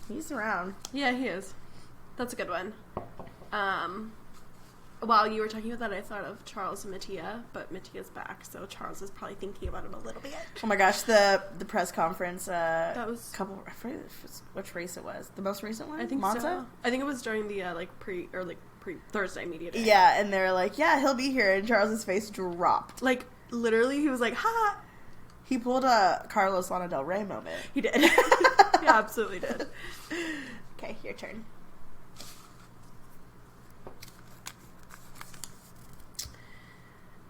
He's around. Yeah, he is. That's a good one. While you were talking about that, I thought of Charles and Mattia, but Mattia's back, so Charles is probably thinking about him a little bit. Oh my gosh, the press conference, that was a couple, I forget which race it was. The most recent one? I think Monza? So. I think it was during the, pre Thursday media day. Yeah, and they're like, yeah, he'll be here, and Charles's face dropped. Like, literally, he was like, ha! He pulled a Carlos Lana Del Rey moment. He did. He absolutely did. Okay, your turn.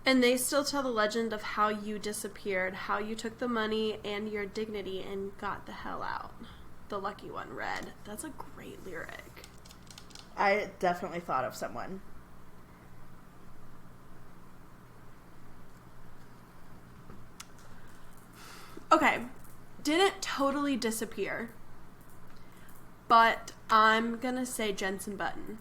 And they still tell the legend of how you disappeared, how you took the money and your dignity and got the hell out. The lucky one, Red. That's a great lyric. I definitely thought of someone. Okay. didn't totally disappear. But I'm going to say Jensen Button.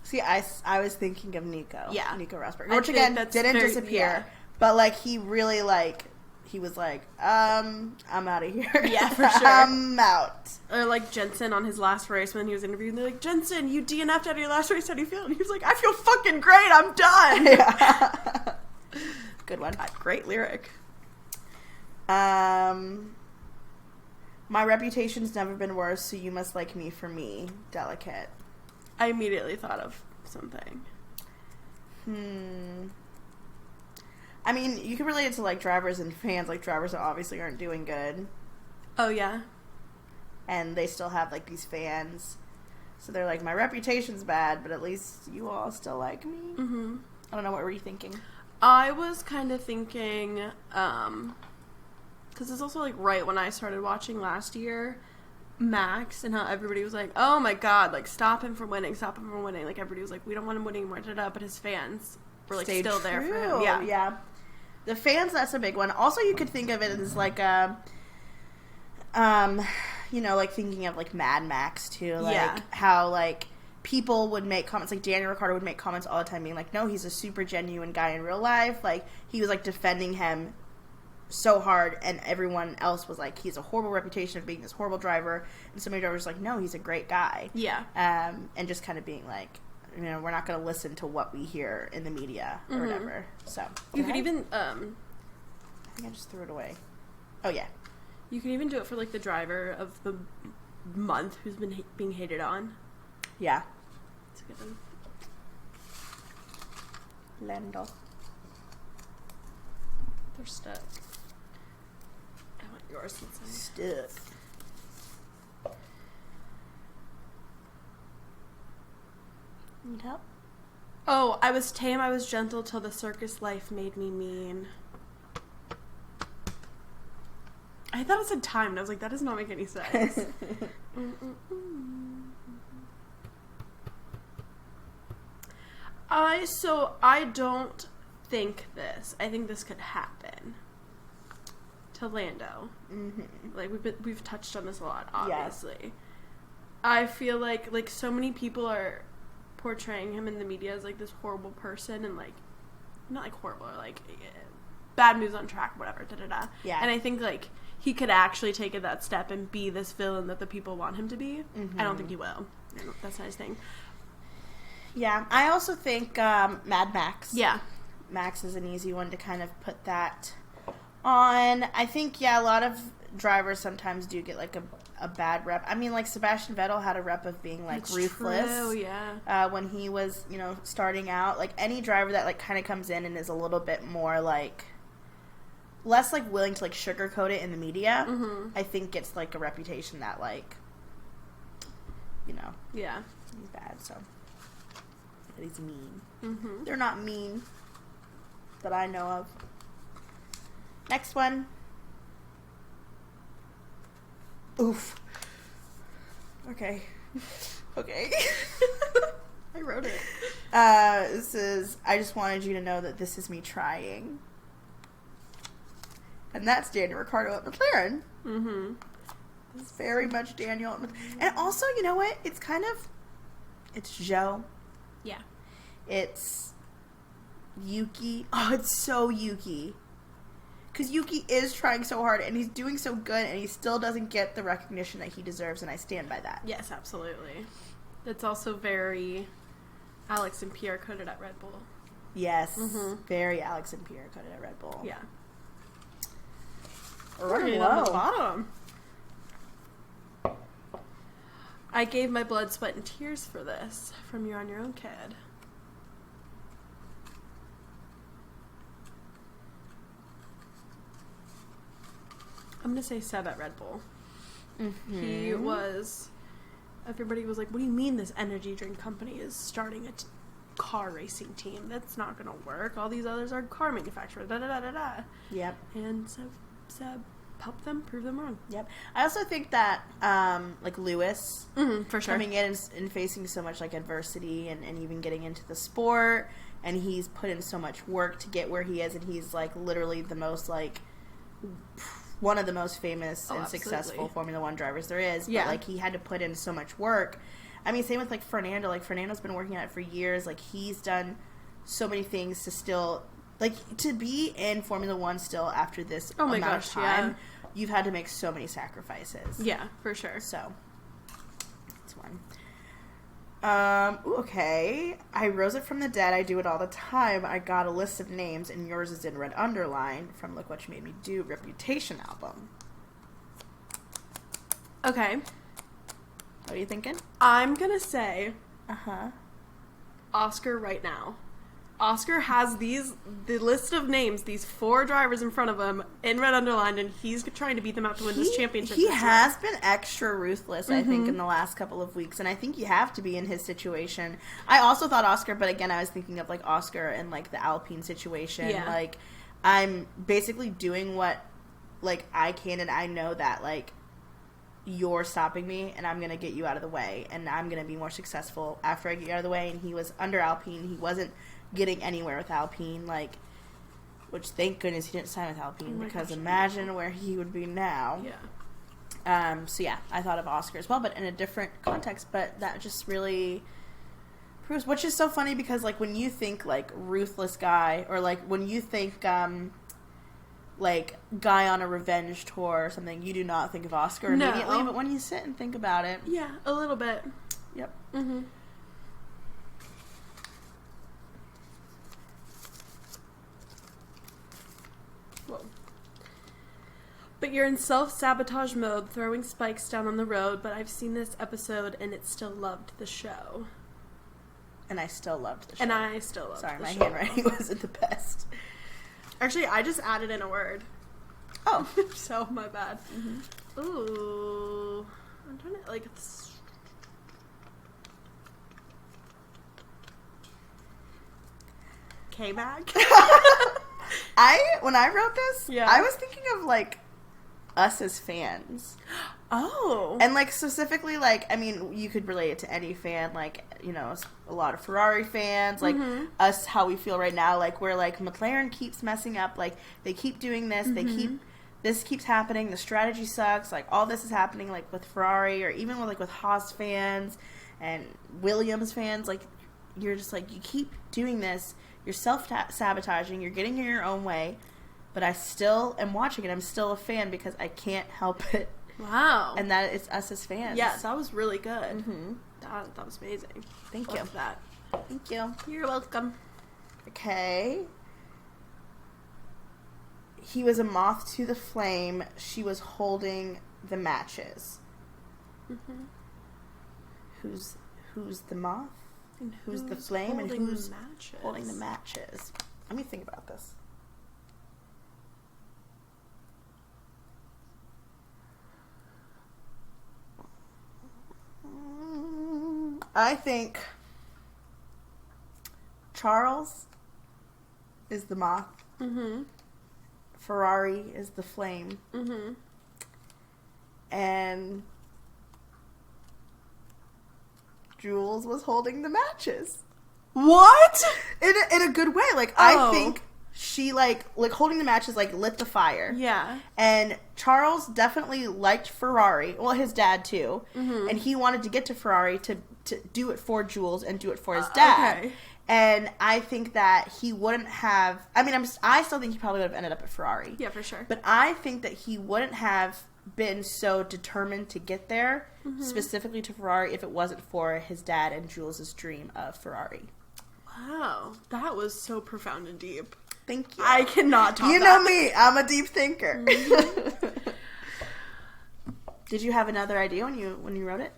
See, I was thinking of Nico. Yeah. Nico Rosberg. Which, again, didn't disappear. Yeah. But, like, he really, like, he was like, I'm out of here. Yeah, for sure. I'm out. Or, like, Jensen on his last race when he was interviewed, and they're like, Jensen, you DNF'd out of your last race. How do you feel? And he was like, I feel fucking great. I'm done. Yeah. Good one. Great lyric. My reputation's never been worse, so you must like me for me. Delicate. I immediately thought of something. I mean, you can relate it to, like, drivers and fans. Like, drivers that obviously aren't doing good. Oh, yeah. And they still have, like, these fans. So they're like, my reputation's bad, but at least you all still like me. Mm-hmm. I don't know, what were you thinking? I was kind of thinking, because it's also, like, right when I started watching last year, Max, and how everybody was like, oh my god, like, stop him from winning. Like, everybody was like, we don't want him winning anymore, but his fans were, like, Stayed still true. there for him. Yeah. Yeah. The fans, that's a big one. Also, you could think of it as, like, you know, like, thinking of, like, Mad Max, too. Like, how, like, people would make comments, like, Daniel Ricciardo would make comments all the time being like, no, he's a super genuine guy in real life. Like, he was, like, defending him so hard, and everyone else was like, he's a horrible reputation of being this horrible driver, and so many drivers were like, no, he's a great guy. Yeah. And just kind of being like, you know, we're not going to listen to what we hear in the media or whatever. So you could even I think I just threw it away. Oh yeah, you could even do it for, like, the driver of the month who's been being hated on. Yeah. It's a good one. Lando. They're stuck. I want yours since I... Stuck. Need help? Oh, I was tame, I was gentle till the circus life made me mean. I thought it said time, and I was like, that does not make any sense. I don't think this. I think this could happen to Lando. Mm-hmm. Like, we've touched on this a lot, obviously. Yes. I feel like so many people are portraying him in the media as, like, this horrible person, and, like, not, like, horrible, or, like, bad moves on track, whatever, da-da-da. Yeah. And I think, like, he could actually take it that step and be this villain that the people want him to be. Mm-hmm. I don't think he will. That's not his thing. Yeah. I also think Mad Max. Yeah. Max is an easy one to kind of put that on. I think, yeah, a lot of drivers sometimes do get, like, a bad rep. I mean, like, Sebastian Vettel had a rep of being, like, that's ruthless. True, yeah. When he was, you know, starting out. Like, any driver that, like, kind of comes in and is a little bit more, like, less, like, willing to, like, sugarcoat it in the media, I think gets, like, a reputation that, like, you know. Yeah. He's bad, so. That he's mean. Mm-hmm. They're not mean that I know of. Next one. Oof. Okay. Okay. I wrote it. This is, I just wanted you to know that this is me trying. And that's Daniel Ricciardo at McLaren. Mm-hmm. It's very much Daniel. And also, you know what? It's kind of, it's Joe. Yeah. It's Yuki. Oh, it's so Yuki. Because Yuki is trying so hard, and he's doing so good, and he still doesn't get the recognition that he deserves, and I stand by that. Yes, absolutely. It's also very Alex and Pierre coded at Red Bull. Yes. Mm-hmm. Very Alex and Pierre coded at Red Bull. Yeah. Running low. On the bottom. I gave my blood, sweat, and tears for this from You're on Your Own, Kid. I'm going to say Seb at Red Bull. Mm-hmm. He was... Everybody was like, what do you mean this energy drink company is starting a car racing team? That's not going to work. All these others are car manufacturers. Da-da-da-da-da. Yep. And Seb helped them prove them wrong. Yep. I also think that, like, Lewis... for sure. Coming in and facing so much, like, adversity and even getting into the sport, and he's put in so much work to get where he is, and he's, like, literally the most, like... one of the most famous and absolutely. Successful Formula One drivers there is. Yeah. But, like, he had to put in so much work. I mean, same with, like, Fernando. Like, Fernando's been working on it for years. Like, he's done so many things to still, like, to be in Formula One still after this amount of time, you've had to make so many sacrifices. Yeah, for sure. So, that's one. Okay. I rose it from the dead. I do it all the time. I got a list of names, and yours is in red underline from Look What You Made Me Do, Reputation album. Okay. What are you thinking? I'm gonna say Uh-huh. Oscar right now. Oscar has the list of names, these 4 drivers in front of him in red underlined, and he's trying to beat them out to win this championship. He has been extra ruthless, I think, in the last couple of weeks, and I think you have to be in his situation. I also thought Oscar, but again, I was thinking of, like, Oscar and, like, the Alpine situation. Yeah. Like, I'm basically doing what, like, I can, and I know that, like, you're stopping me, and I'm going to get you out of the way, and I'm going to be more successful after I get you out of the way. And he was under Alpine. He wasn't getting anywhere with Alpine, like, which thank goodness he didn't sign with Alpine, because imagine where he would be now. Yeah. So yeah, I thought of Oscar as well, but in a different context. But that just really proves, which is so funny, because, like, when you think, like, ruthless guy, or, like, when you think like, guy on a revenge tour or something, you do not think of Oscar immediately. No. But when you sit and think about it, Yeah, a little bit. yep. Mm-hmm. Whoa. But you're in self-sabotage mode, throwing spikes down on the road, but I've seen this episode and it still loved the show. And I still loved the show. And I still loved Sorry, the my show. handwriting wasn't the best. Actually, I just added in a word. Oh. So, my bad. Mm-hmm. Ooh. I'm trying to, like, K-Mag? When I wrote this, Yeah. I was thinking of, like, us as fans. Oh. And, like, specifically, like, I mean, you could relate it to any fan, like, you know, a lot of Ferrari fans, like, us, how we feel right now, like, where, like, McLaren keeps messing up, like, they keep doing this, this keeps happening, the strategy sucks, like, all this is happening, like, with Ferrari, or even with, like, with Haas fans, and Williams fans, like, you're just, like, you keep doing this, you're self-sabotaging, you're getting in your own way, but I still am watching it, I'm still a fan, because I can't help it. Wow. And that it's us as fans. Yes, that was really good. Mm-hmm. That was amazing. Thank you. Loved that. Thank you. You're welcome. Okay. He was a moth to the flame. She was holding the matches. Mm-hmm. Who's the moth? And Who's the flame? And who's matches? holding the matches? Let me think about this. I think Charles is the moth. Mm-hmm. Ferrari is the flame. Mm-hmm. And Jules was holding the matches. What? In a good way. Like, Oh. I think she, like holding the matches, like, lit the fire. Yeah. And Charles definitely liked Ferrari. Well, his dad, too. Mm-hmm. And he wanted to get to Ferrari to do it for Jules and do it for his dad. Okay. And I think that he wouldn't have... I mean, I still think he probably would have ended up at Ferrari. Yeah, for sure. But I think that he wouldn't have been so determined to get there, specifically to Ferrari, if it wasn't for his dad and Jules' dream of Ferrari. Wow. That was so profound and deep. Thank you. I cannot talk. You know me. I'm a deep thinker. Did you have another idea when you wrote it?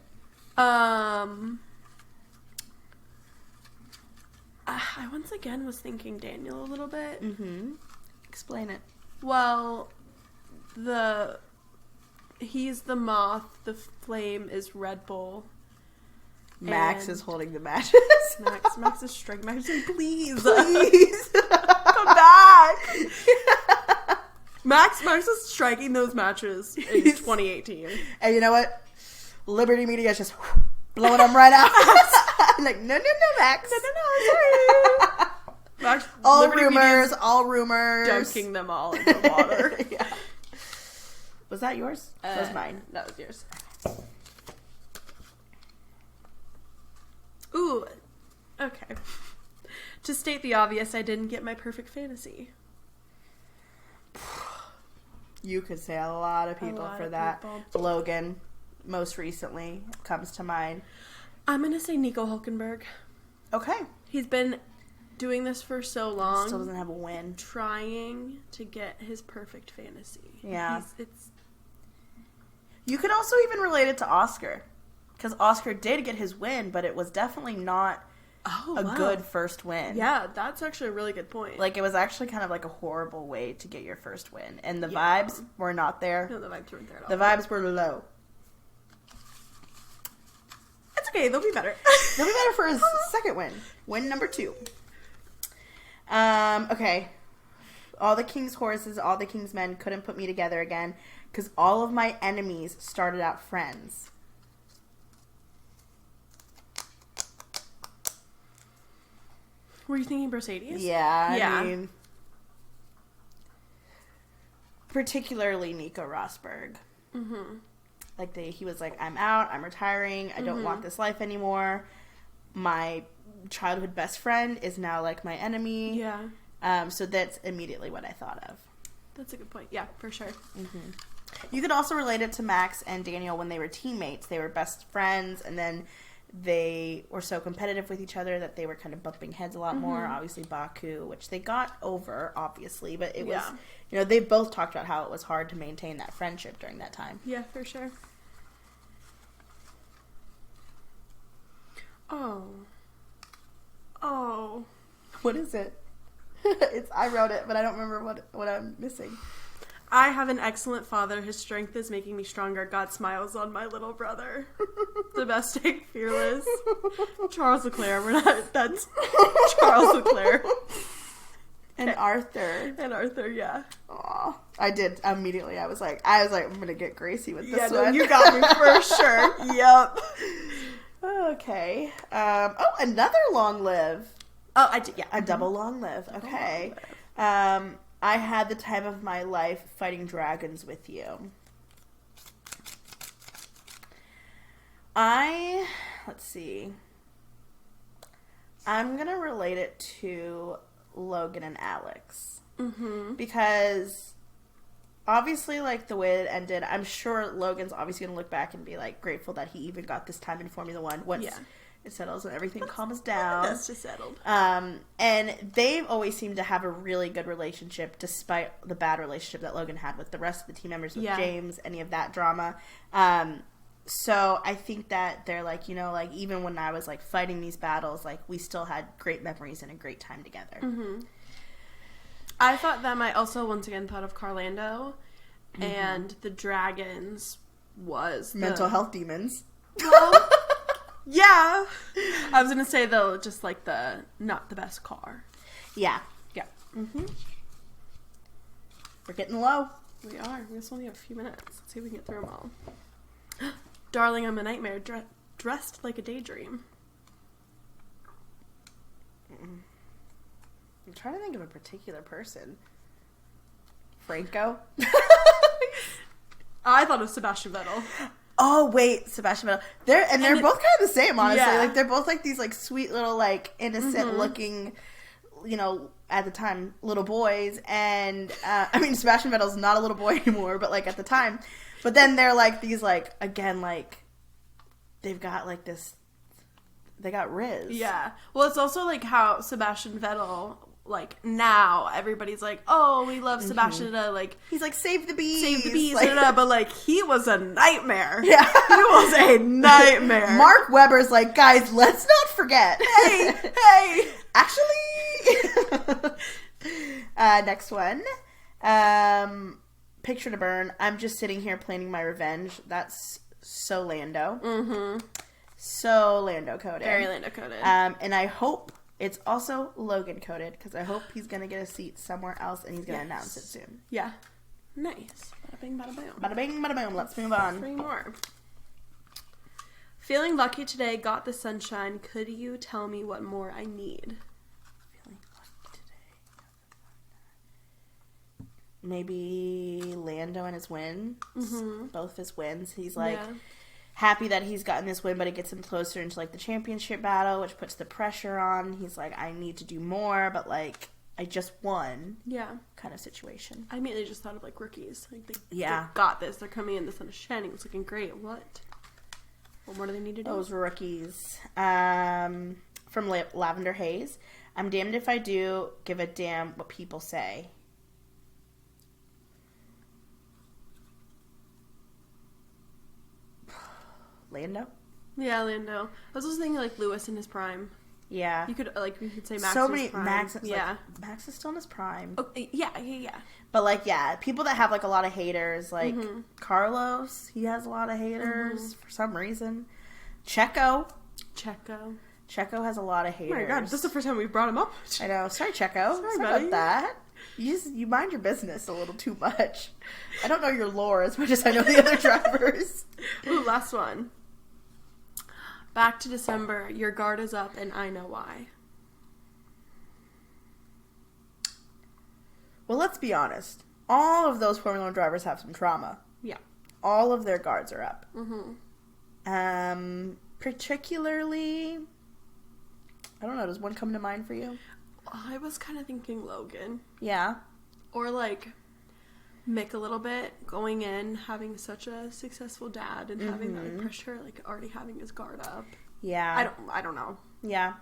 I once again was thinking Daniel a little bit. Mm-hmm. Explain it. Well, he's the moth, the flame is Red Bull. Max And is holding the matches. Max is striking. Max is like, please. Please. Come back. Max is striking those matches in 2018. And you know what? Liberty Media is just blowing them right out. I'm like, no, Max. Sorry. Max, all Liberty Media's rumors. dunking them all in the water. Yeah. Was that yours? That was mine. That was yours. Ooh. Okay. To state the obvious, I didn't get my perfect fantasy. You could say a lot of people for that. Logan, most recently, comes to mind. I'm going to say Nico Hulkenberg. Okay. He's been doing this for so long. Still doesn't have a win. Trying to get his perfect fantasy. Yeah. You could also even relate it to Oscar. Because Oscar did get his win, but it was definitely not a good first win. Yeah, that's actually a really good point. Like, it was actually kind of like a horrible way to get your first win. And the vibes were not there. No, the vibes weren't there at all. The vibes were low. It's okay, they'll be better. They'll be better for his second win. Win number 2. Okay. All the king's horses, all the king's men couldn't put me together again because all of my enemies started out friends. Were you thinking Mercedes? Yeah, I mean, particularly Nico Rosberg. Mm-hmm. Like, he was like, I'm out, I'm retiring, I don't want this life anymore. My childhood best friend is now, like, my enemy. Yeah. So that's immediately what I thought of. That's a good point. Yeah, for sure. Mm-hmm. You could also relate it to Max and Daniel when they were teammates. They were best friends, and then they were so competitive with each other that they were kind of bumping heads a lot more. Obviously, Baku, which they got over, obviously, but it was, you know, they both talked about how it was hard to maintain that friendship during that time. Yeah, for sure. Oh. What is it? I wrote it, but I don't remember what I'm missing. I have an excellent father. His strength is making me stronger. God smiles on my little brother. Domestic, fearless. Charles Leclerc. That's Charles Leclerc. And Arthur. And Arthur, yeah. Aw. I did immediately. I was like, I'm gonna get Gracie with this one. You got me for sure. Yep. Okay. Another long live. Oh, I did. Yeah, a double long live. Okay. I had the time of my life fighting dragons with you. Let's see. I'm gonna relate it to Logan and Alex. Mm-hmm. Because obviously, like, the way it ended, I'm sure Logan's obviously gonna look back and be, like, grateful that he even got this time in Formula One once it settles and everything calms down. That's just settled. And they've always seemed to have a really good relationship despite the bad relationship that Logan had with the rest of the team members, with James, any of that drama. So I think that they're like, you know, like, even when I was, like, fighting these battles, like, we still had great memories and a great time together. Mm-hmm. I thought them. I also, once again, thought of Carlando, and the dragons was mental health demons. Well, yeah. I was going to say, though, just, like, not the best car. Yeah. Yeah. Mm-hmm. We're getting low. We are. We just only have a few minutes. Let's see if we can get through them all. Darling, I'm a nightmare, dressed like a daydream. I'm trying to think of a particular person. Franco? I thought of Sebastian Vettel. Oh, wait, Sebastian Vettel. They're both kind of the same, honestly. Yeah. Like, they're both, like, these, like, sweet little, like, innocent-looking, you know, at the time, little boys. And, I mean, Sebastian Vettel's not a little boy anymore, but, like, at the time. But then they're, like, these, like, again, like, they've got, like, this, they got Riz. Yeah. Well, it's also, like, how Sebastian Vettel, like, now, everybody's like, oh, we love Sebastian, like... He's like, save the bees. Save the bees, like, but, like, he was a nightmare. Yeah. He was a nightmare. Mark Webber's like, guys, let's not forget. Hey! Actually... next one. Picture to burn. I'm just sitting here planning my revenge. That's so Lando. Mm-hmm. So Lando coded. Very Lando coded. And I hope it's also Logan coded, because I hope he's going to get a seat somewhere else and he's going to announce it soon. Yeah. Nice. Bada bing, bada boom. Bada bing, bada boom. Let's move on. 3 more. Feeling lucky today, got the sunshine. Could you tell me what more I need? Feeling lucky today. maybe Lando and his win. Mm-hmm. Both his wins. He's like happy that he's gotten this win, but it gets him closer into like the championship battle, which puts the pressure on. He's like, I need to do more, but like I just won. Yeah. Kind of situation. I immediately just thought of like rookies. Like they got this. They're coming in. The sun is shining. It's looking great. What more do they need to do? Those rookies. From Lavender Haze. I'm damned if I do. Give a damn what people say. Lando? Yeah, Lando. I was also thinking like Lewis in his prime. Yeah. You could say Max so in many his prime. Max, like, Max is still in his prime. Oh, yeah. But like, people that have like a lot of haters, like Carlos, he has a lot of haters for some reason. Checo has a lot of haters. Oh my god, this is the first time we've brought him up. I know. Sorry, Checo. Sorry about that. You mind your business a little too much. I don't know your lore as much as I know the other drivers. Ooh, last one. Back to December. Your guard is up, and I know why. Well, let's be honest. All of those Formula 1 drivers have some trauma. Yeah. All of their guards are up. Mm-hmm. Particularly, I don't know, does one come to mind for you? I was kind of thinking Logan. Yeah. Or like Mick a little bit, going in, having such a successful dad and having that pressure, like already having his guard up. Yeah. I don't know. Yeah.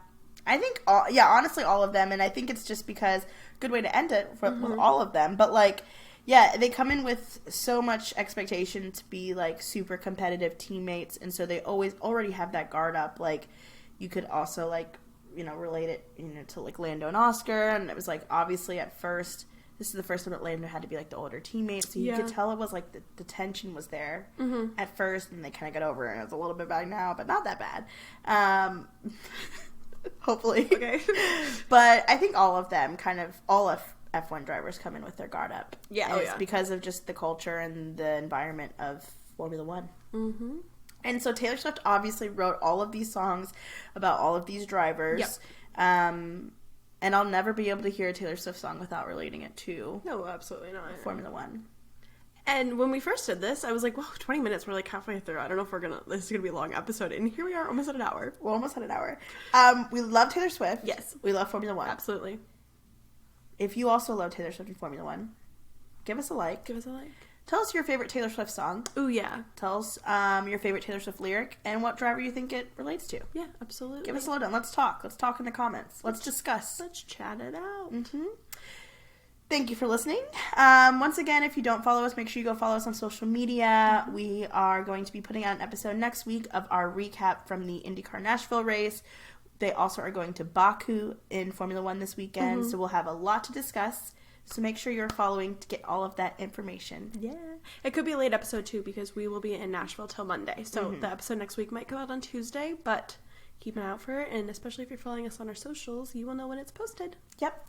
I think, honestly, all of them, and I think it's just because, good way to end it with all of them, but like, yeah, they come in with so much expectation to be like super competitive teammates, and so they already have that guard up. Like, you could also like, relate it, to like Lando and Oscar, and it was like, obviously at first, this is the first time that Lando had to be like the older teammate, so you could tell it was like the tension was there at first, and they kind of got over it, and it's a little bit bad now, but not that bad. Hopefully. Okay. But I think all of them, all of F1 drivers come in with their guard up. Yeah. It's because of just the culture and the environment of Formula 1. Mm-hmm. And so Taylor Swift obviously wrote all of these songs about all of these drivers. Yep. And I'll never be able to hear a Taylor Swift song without relating it to No, absolutely not. Formula 1. And when we first did this, I was like, whoa, 20 minutes, we're like halfway through. I don't know if this is going to be a long episode. And here we are, almost at an hour. We're almost at an hour. We love Taylor Swift. Yes. We love Formula 1. Absolutely. If you also love Taylor Swift and Formula 1, give us a like. Tell us your favorite Taylor Swift song. Ooh, yeah. Tell us your favorite Taylor Swift lyric and what driver you think it relates to. Yeah, absolutely. Give us a lowdown. Let's talk. Let's talk in the comments. Let's discuss. Let's chat it out. Mm-hmm. Thank you for listening. Once again, if you don't follow us, make sure you go follow us on social media. We are going to be putting out an episode next week of our recap from the IndyCar Nashville race. They also are going to Baku in Formula 1 this weekend, so we'll have a lot to discuss. So make sure you're following to get all of that information. Yeah. It could be a late episode, too, because we will be in Nashville till Monday. So the episode next week might go out on Tuesday, but keep an eye out for it. And especially if you're following us on our socials, you will know when it's posted. Yep.